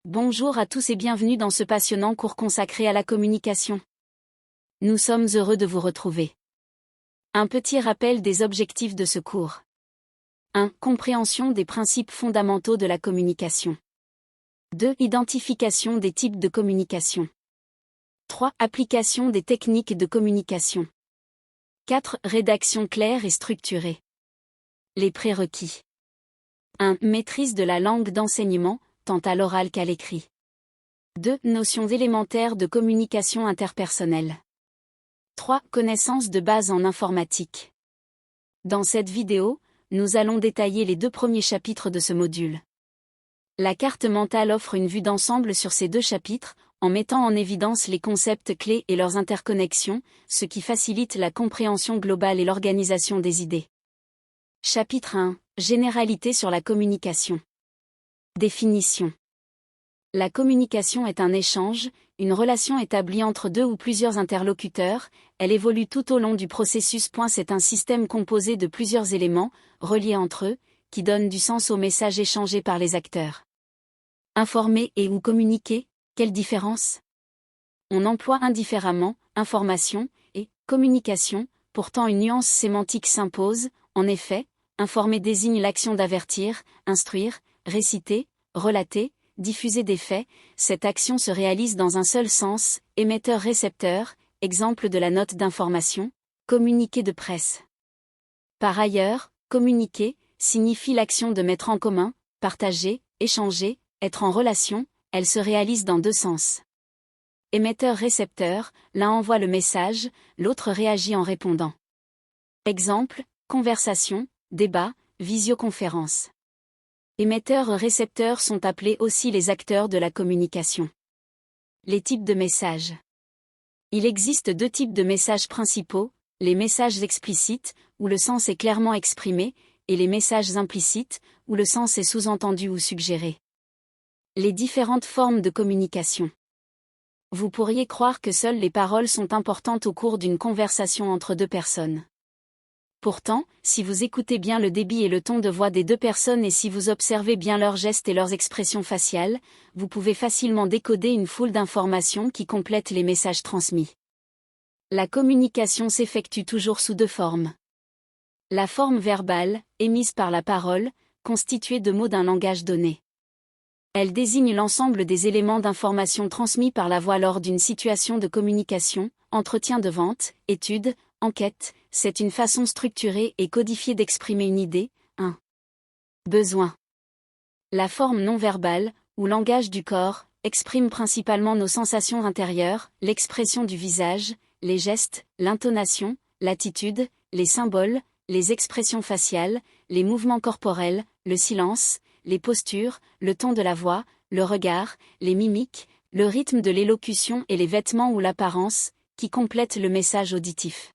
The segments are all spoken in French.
Bonjour à tous et bienvenue dans ce passionnant cours consacré à la communication. Nous sommes heureux de vous retrouver. Un petit rappel des objectifs de ce cours. 1. Compréhension des principes fondamentaux de la communication. 2. Identification des types de communication. 3. Application des techniques de communication. 4. Rédaction claire et structurée. Les prérequis. 1. Maîtrise de la langue d'enseignement, tant à l'oral qu'à l'écrit. 2. Notions élémentaires de communication interpersonnelle. 3. Connaissances de base en informatique. Dans cette vidéo, nous allons détailler les 2 premiers chapitres de ce module. La carte mentale offre une vue d'ensemble sur ces 2 chapitres, en mettant en évidence les concepts clés et leurs interconnexions, ce qui facilite la compréhension globale et l'organisation des idées. Chapitre 1. Généralité sur la communication. Définition. La communication est un échange, une relation établie entre 2 ou plusieurs interlocuteurs, elle évolue tout au long du processus. C'est un système composé de plusieurs éléments, reliés entre eux, qui donnent du sens aux messages échangés par les acteurs. Informer et ou communiquer, quelle différence? On emploie indifféremment information et communication, pourtant une nuance sémantique s'impose. En effet, informer désigne l'action d'avertir, instruire, réciter, relater, diffuser des faits. Cette action se réalise dans un seul sens, émetteur-récepteur, exemple de la note d'information, communiqué de presse. Par ailleurs, communiquer signifie l'action de mettre en commun, partager, échanger, être en relation, elle se réalise dans 2 sens. Émetteur-récepteur, l'un envoie le message, l'autre réagit en répondant. Exemple, conversation, débat, visioconférence. Émetteurs-récepteurs sont appelés aussi les acteurs de la communication. Les types de messages. Il existe 2 types de messages principaux, les messages explicites, où le sens est clairement exprimé, et les messages implicites, où le sens est sous-entendu ou suggéré. Les différentes formes de communication. Vous pourriez croire que seules les paroles sont importantes au cours d'une conversation entre 2 personnes. Pourtant, si vous écoutez bien le débit et le ton de voix des 2 personnes et si vous observez bien leurs gestes et leurs expressions faciales, vous pouvez facilement décoder une foule d'informations qui complètent les messages transmis. La communication s'effectue toujours sous 2 formes. La forme verbale, émise par la parole, constituée de mots d'un langage donné. Elle désigne l'ensemble des éléments d'information transmis par la voix lors d'une situation de communication, entretien de vente, étude, enquête. C'est une façon structurée et codifiée d'exprimer une idée, un besoin. La forme non verbale, ou langage du corps, exprime principalement nos sensations intérieures, l'expression du visage, les gestes, l'intonation, l'attitude, les symboles, les expressions faciales, les mouvements corporels, le silence, les postures, le ton de la voix, le regard, les mimiques, le rythme de l'élocution et les vêtements ou l'apparence, qui complètent le message auditif.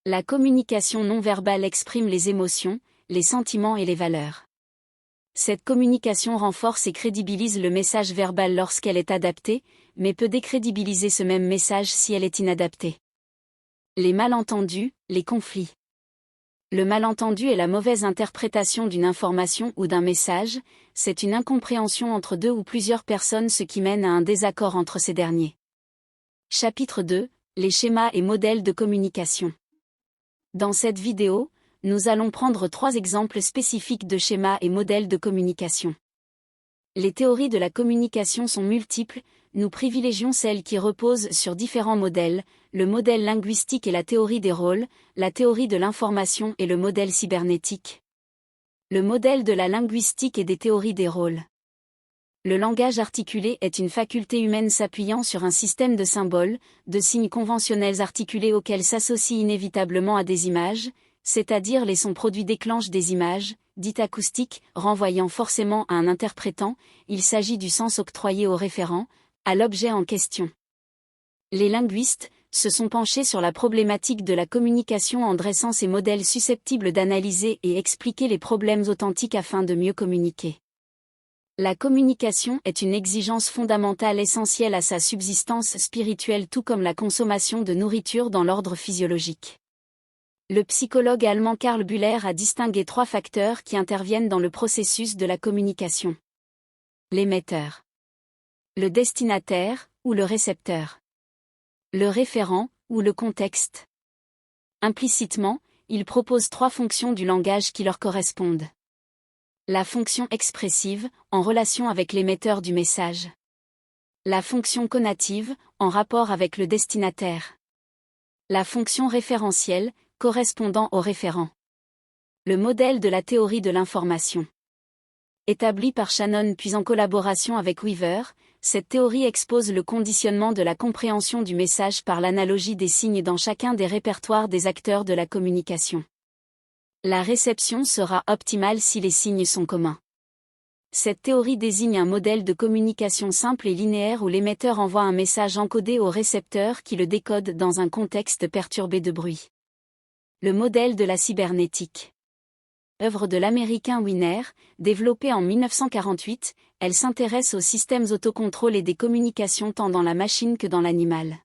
La communication non verbale exprime les émotions, les sentiments et les valeurs. Cette communication renforce et crédibilise le message verbal lorsqu'elle est adaptée, mais peut décrédibiliser ce même message si elle est inadaptée. Les malentendus, les conflits. Le malentendu est la mauvaise interprétation d'une information ou d'un message, c'est une incompréhension entre 2 ou plusieurs personnes, ce qui mène à un désaccord entre ces derniers. Chapitre 2. Les schémas et modèles de communication. Dans cette vidéo, nous allons prendre 3 exemples spécifiques de schémas et modèles de communication. Les théories de la communication sont multiples, nous privilégions celles qui reposent sur différents modèles, le modèle linguistique et la théorie des rôles, la théorie de l'information et le modèle cybernétique. Le modèle de la linguistique et des théories des rôles. Le langage articulé est une faculté humaine s'appuyant sur un système de symboles, de signes conventionnels articulés auxquels s'associent inévitablement à des images, c'est-à-dire les sons produits déclenchent des images, dites acoustiques, renvoyant forcément à un interprétant. Il s'agit du sens octroyé au référent, à l'objet en question. Les linguistes se sont penchés sur la problématique de la communication en dressant ces modèles susceptibles d'analyser et expliquer les problèmes authentiques afin de mieux communiquer. La communication est une exigence fondamentale essentielle à sa subsistance spirituelle tout comme la consommation de nourriture dans l'ordre physiologique. Le psychologue allemand Karl Bühler a distingué 3 facteurs qui interviennent dans le processus de la communication. L'émetteur. Le destinataire, ou le récepteur. Le référent, ou le contexte. Implicitement, il propose 3 fonctions du langage qui leur correspondent. La fonction expressive, en relation avec l'émetteur du message. La fonction conative, en rapport avec le destinataire. La fonction référentielle, correspondant au référent. Le modèle de la théorie de l'information. Établi par Shannon puis en collaboration avec Weaver, cette théorie expose le conditionnement de la compréhension du message par l'analogie des signes dans chacun des répertoires des acteurs de la communication. La réception sera optimale si les signes sont communs. Cette théorie désigne un modèle de communication simple et linéaire où l'émetteur envoie un message encodé au récepteur qui le décode dans un contexte perturbé de bruit. Le modèle de la cybernétique. Œuvre de l'américain Wiener, développée en 1948, elle s'intéresse aux systèmes autocontrôle et des communications tant dans la machine que dans l'animal.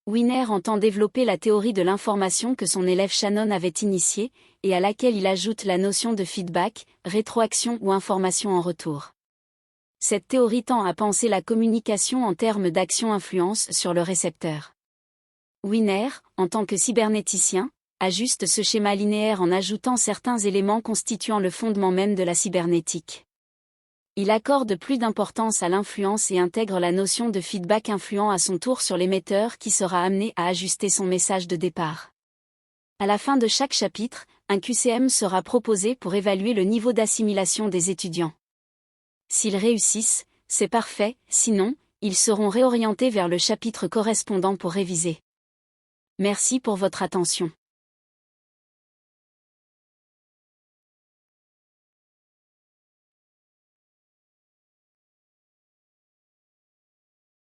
Wiener entend développer la théorie de l'information que son élève Shannon avait initiée, et à laquelle il ajoute la notion de feedback, rétroaction ou information en retour. Cette théorie tend à penser la communication en termes d'action-influence sur le récepteur. Wiener, en tant que cybernéticien, ajuste ce schéma linéaire en ajoutant certains éléments constituant le fondement même de la cybernétique. Il accorde plus d'importance à l'influence et intègre la notion de feedback influent à son tour sur l'émetteur qui sera amené à ajuster son message de départ. À la fin de chaque chapitre, un QCM sera proposé pour évaluer le niveau d'assimilation des étudiants. S'ils réussissent, c'est parfait, sinon, ils seront réorientés vers le chapitre correspondant pour réviser. Merci pour votre attention.